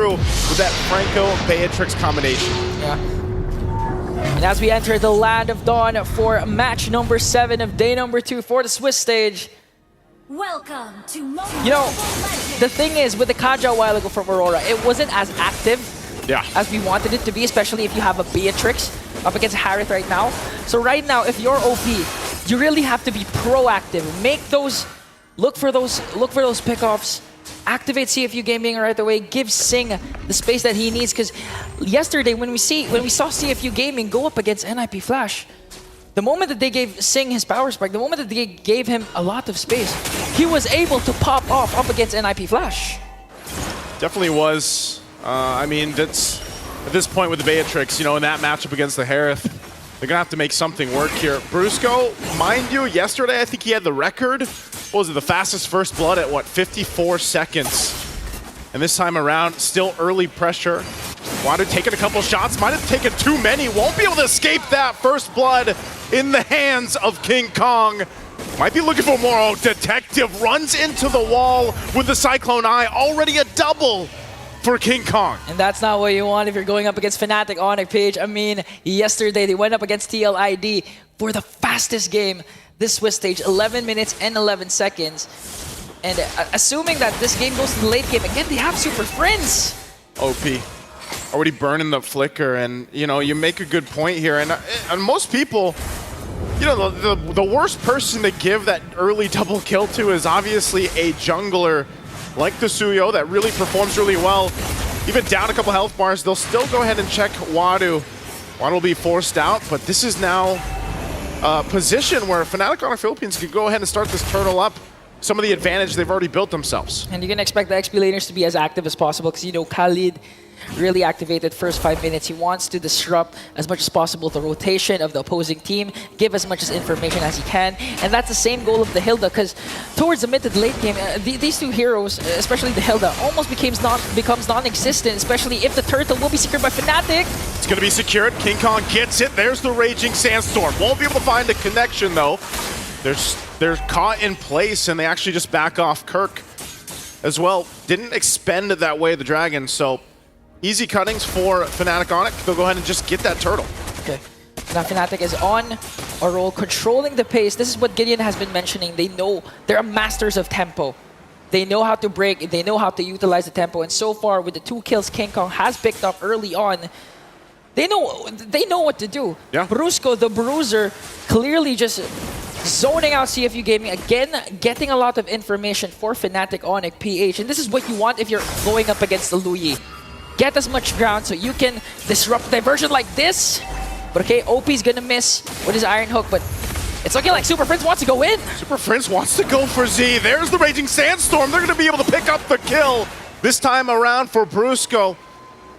with that Franco-Beatrix combination. Yeah. And as we enter the Land of Dawn for match number 7 of day number 2 for the Swiss stage. Welcome to You know, the thing is, with the Kaja a while ago from Aurora, it wasn't as active as we wanted it to be, especially if you have a Beatrix up against Harith right now. So right now, if you're OP, you really have to be proactive. Make those, look for those pickoffs. Activate CFU Gaming right away. Give xingg the space that he needs. Because yesterday, when we saw CFU Gaming go up against NIP Flash, the moment that they gave xingg his power spike, the moment that they gave him a lot of space, he was able to pop off up against NIP Flash. Definitely was. I mean, that's at this point with the Beatrix, you know, in that matchup against the Harith, they're gonna have to make something work here. Brusko, mind you, yesterday I think he had the record. What was it, the fastest first blood at what, 54 seconds? And this time around, still early pressure. Wadu taking a couple shots, might have taken too many, won't be able to escape that first blood in the hands of King Kong. Might be looking for more. Oh, Detective runs into the wall with the Cyclone Eye, already a double for King Kong. And that's not what you want if you're going up against Fnatic Onyx Page. I mean, yesterday they went up against TLID for the fastest game this Swiss stage, 11 minutes and 11 seconds. And assuming that this game goes to the late game, again, they have Super Frince. OP. Already burning the flicker, and you know, you make a good point here. And most people, you know, the worst person to give that early double kill to is obviously a jungler like the Suyo that really performs really well. Even down a couple health bars, they'll still go ahead and check Wadu. Wadu will be forced out, but this is now a position where Fnatic Onyx Philippines can go ahead and start this turtle up. Some of the advantage they've already built themselves. And you're going to expect the XP laners to be as active as possible because, you know, Tlid really activated first 5 minutes. He wants to disrupt as much as possible the rotation of the opposing team, give as much information as he can. And that's the same goal of the Hilda, because towards the mid to the late game, these two heroes, especially the Hilda, almost becomes non-existent, especially if the turtle will be secured by Fnatic. It's going to be secured. King Kong gets it. There's the Raging Sandstorm. Won't be able to find a connection, though. They're caught in place, and they actually just back off. Kirk as well didn't expend it that way, the Dragon, so easy cuttings for Fnatic Onyx. They'll go ahead and just get that turtle. Okay. Now Fnatic is on a roll, controlling the pace. This is what Gideon has been mentioning. They know they're masters of tempo. They know how to break, they know how to utilize the tempo. And so far, with the 2 kills King Kong has picked up early on, they know what to do. Yeah. Brusko, the Bruiser, clearly just zoning out CFU Gaming, again, getting a lot of information for Fnatic Onyx PH. And this is what you want if you're going up against the Luyi. Get as much ground so you can disrupt diversion like this. But okay, OP's gonna miss with his Iron Hook, but it's looking like Super Frince wants to go in. Super Frince wants to go for Z. There's the Raging Sandstorm. They're gonna be able to pick up the kill this time around for Brusko.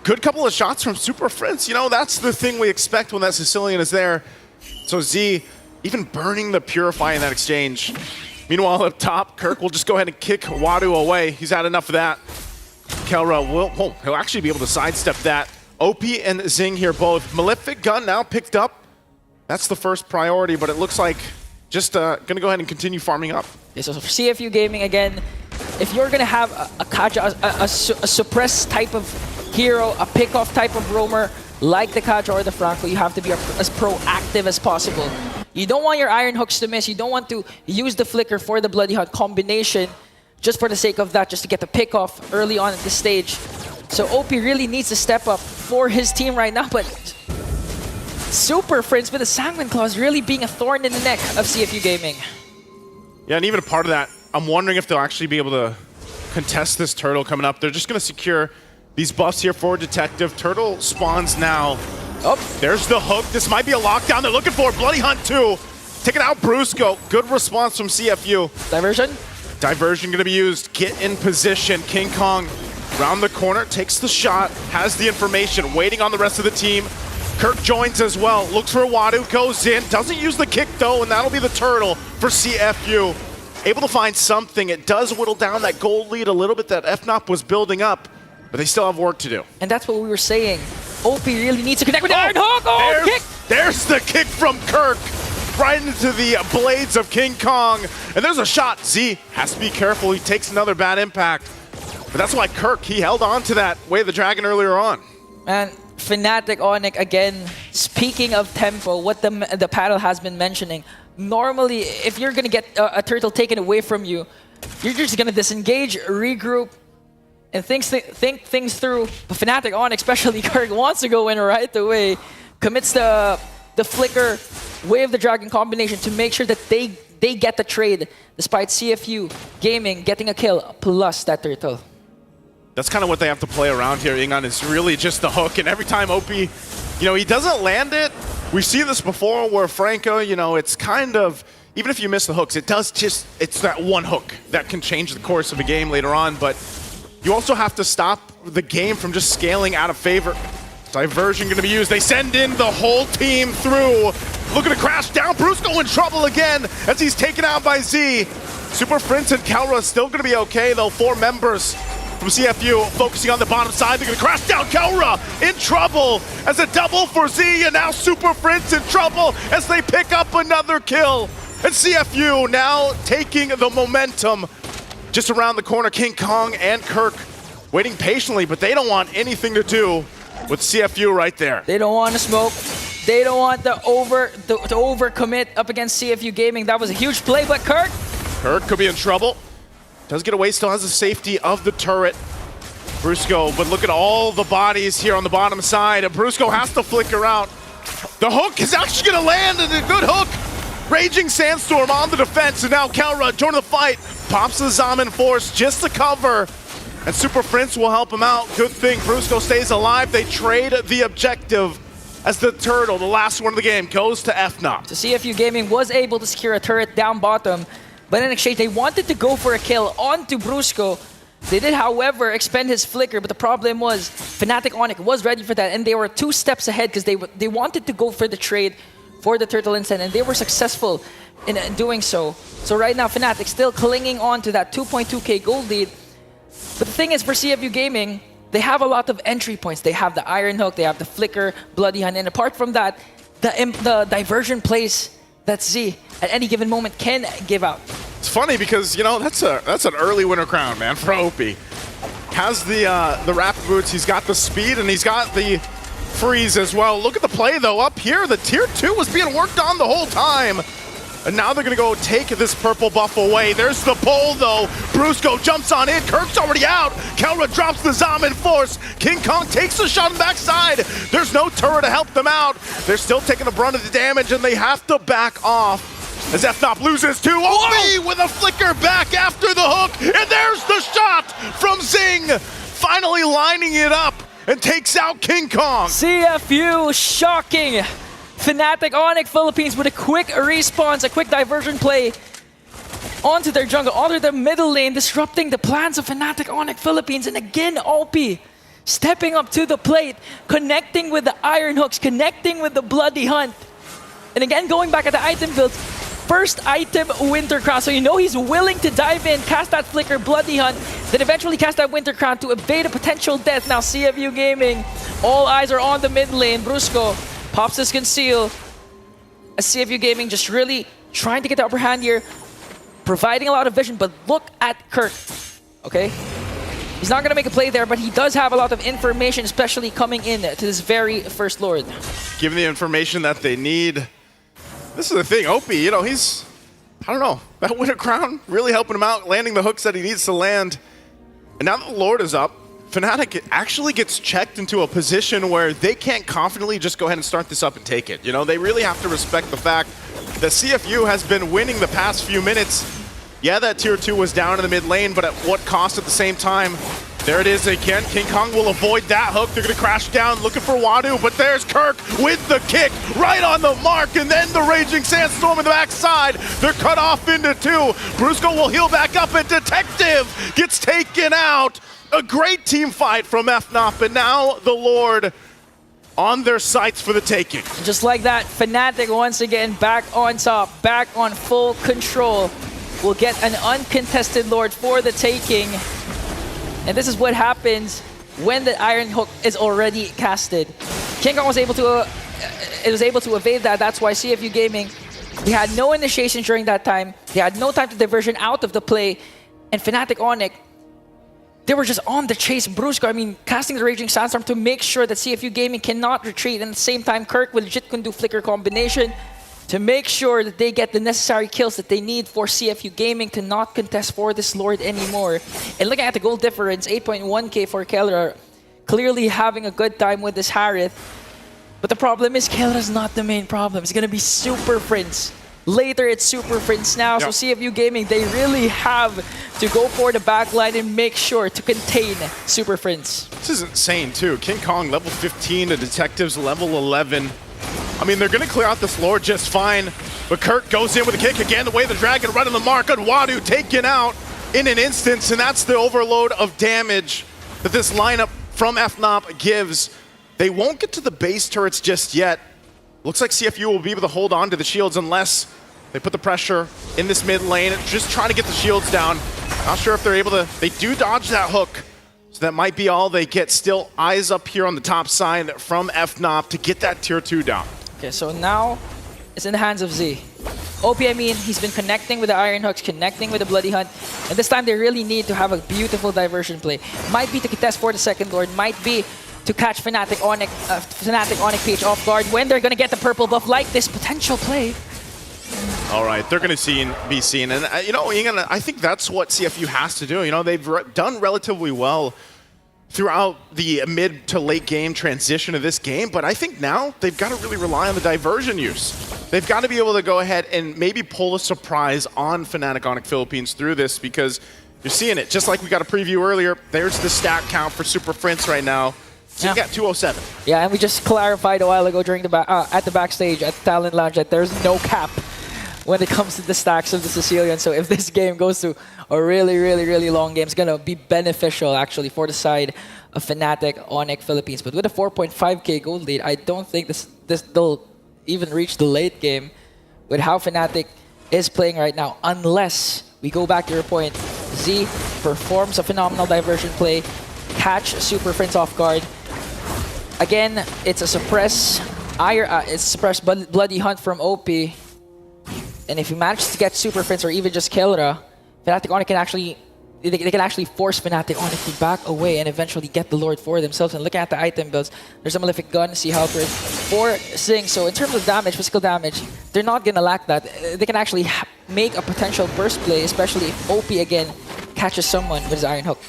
Good couple of shots from Super Frince. You know, that's the thing we expect when that Sicilian is there. So Z, even burning the Purify in that exchange. Meanwhile, up top, Kirk will just go ahead and kick Wadu away. He's had enough of that. Kelra he'll actually be able to sidestep that. Oppi and xingg here both. Malefic Gun now picked up. That's the first priority, but it looks like just gonna go ahead and continue farming up. Yeah, so for CFU Gaming, again, if you're gonna have a Kaja, a suppress type of hero, a pick-off type of roamer, like the Kaja or the Franco, you have to be as proactive as possible. You don't want your Iron Hooks to miss. You don't want to use the Flicker for the Bloody Hunt combination just for the sake of that, just to get the pick off early on at this stage. So OP really needs to step up for his team right now, but Super Frince with the Sanguine Claws really being a thorn in the neck of CFU Gaming. Yeah, and even a part of that, I'm wondering if they'll actually be able to contest this turtle coming up. They're just going to secure these buffs here for Detective. Turtle spawns now. Oh, there's the hook. This might be a lockdown they're looking for. Bloody Hunt too. Taking out Brusko. Good response from CFU. Diversion? Diversion gonna be used. Get in position. King Kong round the corner, takes the shot, has the information, waiting on the rest of the team. Kirk joins as well. Looks for Wadu, goes in, doesn't use the kick though, and that'll be the turtle for CFU. Able to find something. It does whittle down that gold lead a little bit that FNOP was building up, but they still have work to do. And that's what we were saying. OP really needs to connect with the Iron Hook. Oh, kick! There's the kick from Kirk. Right into the blades of King Kong. And there's a shot. Z has to be careful. He takes another bad impact. But that's why Kirk, he held on to that Way of the Dragon earlier on. And Fnatic Onyx, again, speaking of tempo, what the panel has been mentioning, normally, if you're going to get a turtle taken away from you, you're just going to disengage, regroup, and think things through. But Fnatic Onyx, especially Kirk, wants to go in right away, commits the flicker, Way of the Dragon combination to make sure that they get the trade, despite CFU Gaming getting a kill plus that turtle. That's kind of what they have to play around here, Ingan, is really just the hook. And every time Oppi, he doesn't land it. We've seen this before where Franco, it's kind of, even if you miss the hooks, it's that one hook that can change the course of a game later on. But you also have to stop the game from just scaling out of favor. Diversion going to be used. They send in the whole team through. Looking to crash down. Brusko in trouble again as he's taken out by Z. Super Frince and Kelra still going to be okay, though. 4 members from CFU focusing on the bottom side. They're going to crash down. Kelra in trouble as a double for Z, and now Super Frince in trouble as they pick up another kill. And CFU now taking the momentum just around the corner. King Kong and Kirk waiting patiently, but they don't want anything to do with CFU right there. They don't want to smoke. They don't want to overcommit up against CFU Gaming. That was a huge play, but Kirk could be in trouble. Does get away, still has the safety of the turret. Brusko, but look at all the bodies here on the bottom side. And Brusko has to flicker out. The hook is actually going to land, and a good hook. Raging Sandstorm on the defense, and now Kelra joining the fight. Pops the Zaman Force just to cover. And Super Frince will help him out. Good thing Brusko stays alive. They trade the objective as the turtle, the last one of the game, goes to FNOP. So CFU Gaming was able to secure a turret down bottom. But in exchange, they wanted to go for a kill onto Brusko. They did, however, expend his flicker, but the problem was Fnatic Onyx was ready for that, and they were 2 steps ahead because they wanted to go for the trade for the turtle instead, and they were successful in doing so. So right now, Fnatic still clinging on to that 2.2k gold lead. But the thing is, for CFU Gaming, they have a lot of entry points. They have the Iron Hook, they have the Flicker, Bloody Hunt, and apart from that, the diversion plays that Z at any given moment can give out. It's funny because, that's an early winter crown, man, for Oppi. Has the rapid boots, he's got the speed, and he's got the freeze as well. Look at the play, though. Up here, the tier 2 was being worked on the whole time. And now they're going to go take this purple buff away. There's the pull, though. Brusko jumps on in. Kirk's already out. Kelra drops the Zaman Force. King Kong takes the shot on the backside. There's no turret to help them out. They're still taking the brunt of the damage, and they have to back off as FNOP loses too. Oppi with a flicker back after the hook. And there's the shot from Xingg. Finally lining it up and takes out King Kong. CFU shocking Fnatic Onyx Philippines with a quick response, a quick diversion play onto their jungle, onto their middle lane, disrupting the plans of Fnatic Onyx Philippines. And again, Oppi stepping up to the plate, connecting with the Iron Hooks, connecting with the Bloody Hunt. And again, going back at the item builds, first item, Winter Crown. So he's willing to dive in, cast that Flicker, Bloody Hunt, then eventually cast that Winter Crown to evade a potential death. Now CFU Gaming, all eyes are on the mid lane. Brusko pops his conceal. As CFU Gaming just really trying to get the upper hand here, providing a lot of vision, but look at Kirk, okay? He's not going to make a play there, but he does have a lot of information, especially coming in to this very first Lord. Given the information that they need. This is the thing, Oppi, he's, I don't know, that Winter Crown really helping him out, landing the hooks that he needs to land. And now that the Lord is up, Fnatic actually gets checked into a position where they can't confidently just go ahead and start this up and take it. They really have to respect the fact that CFU has been winning the past few minutes. Yeah, that tier 2 was down in the mid lane, but at what cost at the same time? There it is again. King Kong will avoid that hook. They're going to crash down looking for Wadu, but there's Kirk with the kick right on the mark, and then the Raging Sandstorm in the backside. They're cut off into 2. Brusko will heal back up, and Detective gets taken out. A great team fight from FNOP, and now the Lord on their sights for the taking. Just like that, Fnatic once again back on top, back on full control. We'll get an uncontested Lord for the taking. And this is what happens when the Iron Hook is already casted. King Kong was able to evade that. That's why CFU Gaming, they had no initiation during that time. They had no time to diversion out of the play. And Fnatic Onyx, they were just on the chase. Brusko, I mean, casting the Raging Sandstorm to make sure that CFU Gaming cannot retreat. And at the same time, Kirk with legit can do flicker combination to make sure that they get the necessary kills that they need for CFU Gaming to not contest for this Lord anymore. And looking at the gold difference, 8.1k for kelra, clearly having a good time with this Harith. But the problem is kelra's not the main problem. It's going to be Super Frince. Later, it's Super Frince now. So CFU Gaming, they really have to go for the backline and make sure to contain Super Frince. This is insane, too. King Kong, level 15, the Detectives, level 11. I mean, they're going to clear out this Lord just fine. But Kirk goes in with a kick again, the way the Dragon right on the mark. And wadu taken out in an instance. And that's the overload of damage that this lineup from FNOP gives. They won't get to the base turrets just yet. Looks like CFU will be able to hold on to the shields unless they put the pressure in this mid lane, just trying to get the shields down. Not sure if they're able to. They do dodge that hook, so that might be all they get. Still eyes up here on the top side from FNOP to get that tier 2 down. Okay, so now it's in the hands of Z. Oppi, I mean, he's been connecting with the Iron Hooks, connecting with the Bloody Hunt, and this time they really need to have a beautiful diversion play. Might be to contest for the second Lord, might be to catch Fnatic Onyx PH off guard when they're going to get the purple buff like this potential play. All right, they're going to be seen. And, you know, I think that's what CFU has to do. You know, they've done relatively well throughout the mid to late game transition of this game. But I think now they've got to really rely on the diversion use. They've got to be able to go ahead and maybe pull a surprise on Fnatic Onyx Philippines through this, because you're seeing it. Just like we got a preview earlier, there's the stat count for Super Frince right now. So you got 207. Yeah, and we just clarified a while ago during the at the backstage at the Talent Lounge that there's no cap when it comes to the stacks of the Sicilian. So if this game goes to a really, really, really long game, it's going to be beneficial actually for the side of Fnatic Onyx Philippines. But with a 4.5k gold lead, I don't think they'll even reach the late game with how Fnatic is playing right now, unless we go back to your point. Z performs a phenomenal diversion play, catch Super Frince off guard. Again, it's a suppress Bloody Hunt from Oppi. And if he manages to get Super Frince or even just kelra, Fnatic Onyx can actually force Fnatic Onyx to back away and eventually get the Lord for themselves. And looking at the item builds, there's a Malefic Gun, Sea Helper for xingg. So in terms of damage, physical damage, they're not gonna lack that. They can actually make a potential burst play, especially if Oppi again catches someone with his Iron Hook.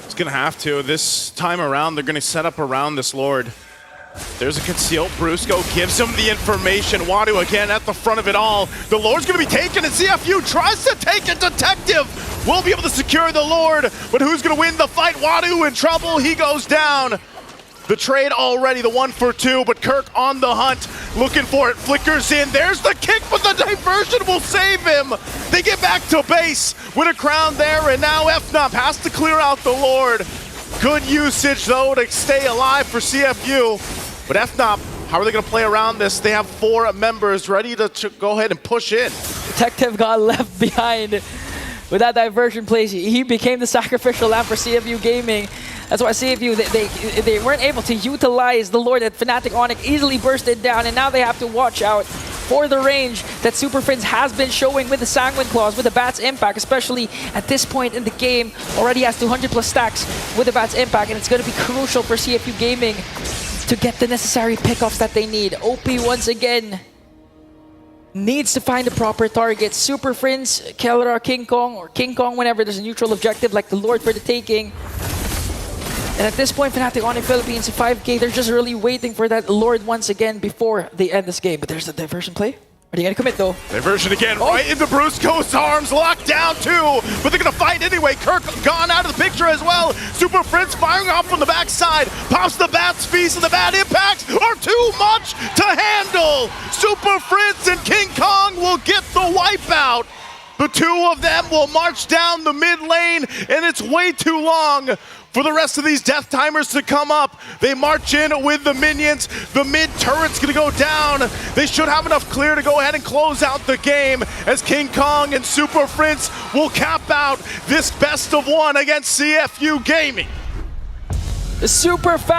It's gonna have to. This time around, they're gonna set up around this Lord. There's a concealed brusko, gives him the information. wadu again at the front of it all. The Lord's gonna be taken, and CFU tries to take it. Detective will be able to secure the Lord, but who's gonna win the fight? wadu in trouble, he goes down. The trade already, the 1 for 2, but Kirk on the hunt, looking for it, flickers in. There's the kick, but the diversion will save him. They get back to base with a crown there, and now FNOP has to clear out the Lord. Good usage, though, to stay alive for CFU. But FNOP, how are they going to play around this? They have 4 members ready to go ahead and push in. Detective got left behind with that diversion play. He became the sacrificial lamb for CFU Gaming. That's why CFU, they weren't able to utilize the Lord that Fnatic Onyx easily bursted down, and now they have to watch out for the range that Super Frince has been showing with the Sanguine Claws, with the Bat's Impact, especially at this point in the game. Already has 200 plus stacks with the Bat's Impact, and it's going to be crucial for CFU Gaming to get the necessary pickoffs that they need. Oppi once again needs to find the proper target. Super Frince, kelra, King Kong, or King Kong whenever there's a neutral objective like the Lord for the taking. And at this point, Fnatic Onyx Philippines, 5k, they're just really waiting for that Lord once again before they end this game. But there's a diversion play. Are they going to commit, though? Diversion again, right into Brusko's arms, locked down too. But they're going to fight anyway. Kirk gone out of the picture as well. Super Frince firing off from the backside. Pops the Bat's Feast, and the Bat impacts are too much to handle. Super Frince and King Kong will get the wipeout. The 2 of them will march down the mid lane, and it's way too long for the rest of these death timers to come up. They march in with the minions. The mid turret's gonna go down. They should have enough clear to go ahead and close out the game, as King Kong and Super Frince will cap out this best of 1 against CFU Gaming. The super fast.